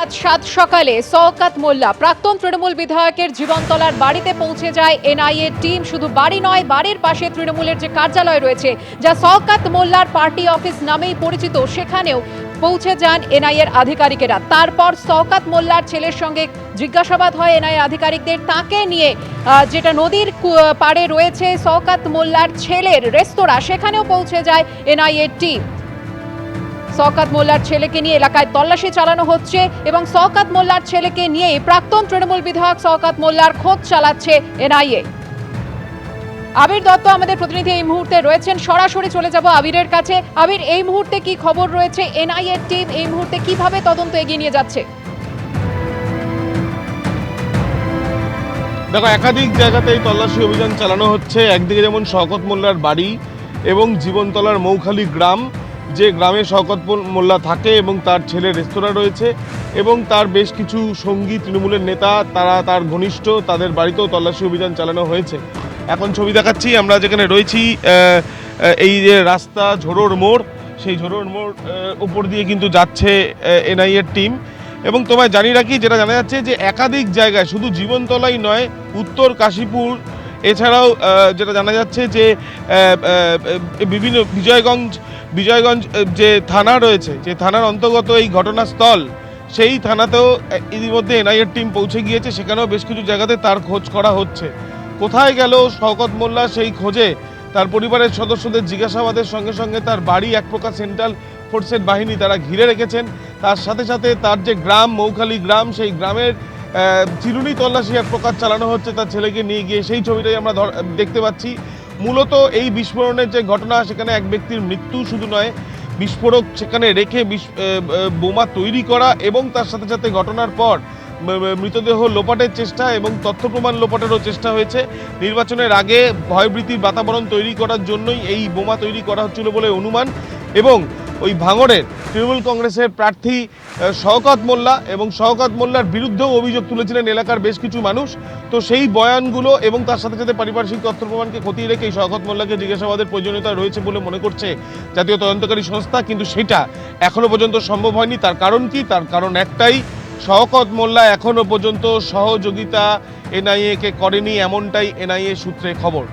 আজ সাত সকালে শওকত মোল্লা প্রাক্তন তৃণমূল বিধায়কের জীবনতলার বাড়িতে পৌঁছে যায় এনআইএ টিম। শুধু বাড়ি নয়, বাড়ির পাশে তৃণমূলের যে কার্যালয় রয়েছে, যা শওকত মোল্লার পার্টি অফিস নামেই পরিচিত, সেখানেও পৌঁছে যান এনআইএর আধিকারিকেরা। তারপর শওকত মোল্লার ছেলের সঙ্গে জিজ্ঞাসাবাদ হয় এনআইএ আধিকারিকদের। তাকে নিয়ে যেটা নদীর পাড়ে রয়েছে শওকত মোল্লার ছেলের রেস্তোরাঁ, সেখানেও পৌঁছে যায় এনআইএ টিম। শওকত মোল্লার ছেলেকে নিয়ে এলাকায় তল্লাশি চালানো হচ্ছে এবং শওকত মোল্লার ছেলেকে নিয়ে প্রাক্তন তৃণমূল বিধায়ক শওকত মোল্লার খোঁজ চালাচ্ছে এনআইএ। আবির দত্ত আমাদের প্রতিনিধি এই মুহূর্তে রয়েছেন, সরাসরি চলে যাব আবিরের কাছে। আবির, এই মুহূর্তে কি খবর রয়েছে? এনআইএ টিম এই মুহূর্তে কিভাবে তদন্ত এগিয়ে নিয়ে যাচ্ছে? দেখো, একাধিক জায়গাতে এই তল্লাশি অভিযান চালানো হচ্ছে। একদিকে যেমন শওকত মোল্লার বাড়ি এবং জীবনতলার মৌখালী গ্রাম, যে গ্রামে শওকত মোল্লা থাকে এবং তার ছেলের রেস্তোরাঁ রয়েছে, এবং তার বেশ কিছু সঙ্গী তৃণমূলের নেতা, তারা তার ঘনিষ্ঠ, তাদের বাড়িতেও তল্লাশি অভিযান চালানো হয়েছে। এখন ছবি দেখাচ্ছি, আমরা যেখানে রয়েছি এই যে রাস্তা ঝোড়োর মোড়, সেই ঝোড়োর মোড় উপর দিয়ে কিন্তু যাচ্ছে এনআইএর টিম। এবং তোমায় জানিয়ে রাখি, যেটা জানা যাচ্ছে যে একাধিক জায়গায়, শুধু জীবনতলাই নয়, উত্তর কাশীপুর, এছাড়াও যেটা জানা যাচ্ছে যে বিভিন্ন বিজয়গঞ্জ যে থানা রয়েছে, যে থানার অন্তর্গত এই ঘটনাস্থল, সেই থানাতেও ইতিমধ্যে এনআইএর টিম পৌঁছে গিয়েছে। সেখানেও বেশ কিছু জায়গাতে তার খোঁজ করা হচ্ছে। কোথায় গেল শওকত মোল্লা, সেই খোঁজে তার পরিবারের সদস্যদের জিজ্ঞাসাবাদের সঙ্গে সঙ্গে তার বাড়ি এক প্রকার সেন্ট্রাল ফোর্সের বাহিনী তারা ঘিরে রেখেছেন। তার সাথে সাথে তার যে গ্রাম, মৌখালী গ্রাম, সেই গ্রামের চিরুনি তল্লাশি এক প্রকার চালানো হচ্ছে তার ছেলেকে নিয়ে গিয়ে। সেই ছবিটাই আমরা দেখতে পাচ্ছি। মূলত এই বিস্ফোরণের যে ঘটনা, সেখানে এক ব্যক্তির মৃত্যু শুধু নয়, বিস্ফোরক সেখানে রেখে বোমা তৈরি করা এবং তার সাথে সাথে ঘটনার পর মৃতদেহ লোপাটের চেষ্টা এবং তথ্য প্রমাণ লোপাটেরও চেষ্টা হয়েছে। নির্বাচনের আগে ভয়ভীতির বাতাবরণ তৈরি করার জন্যই এই বোমা তৈরি করা হচ্ছিল বলে অনুমান। এবং ওই ভাঙড়ের তৃণমূল কংগ্রেসের প্রার্থী শওকত মোল্লা এবং শওকত মোল্লার বিরুদ্ধেও অভিযোগ তুলেছিলেন এলাকার বেশ কিছু মানুষ। তো সেই বয়ানগুলো এবং তার সাথে সাথে পারিপার্শ্বিক তথ্য প্রমাণকে খতিয়ে রেখে শওকত মোল্লাকে জিজ্ঞাসাবাদের প্রয়োজনীয়তা রয়েছে বলে মনে করছে জাতীয় তদন্তকারী সংস্থা। কিন্তু সেটা এখনো পর্যন্ত সম্ভব হয়নি। তার কারণ কি? তার কারণ একটাই, শওকত মোল্লা এখনো পর্যন্ত সহযোগিতা এনআইএ কে করেনি, এমনটাই এনআইএ সূত্রে খবর।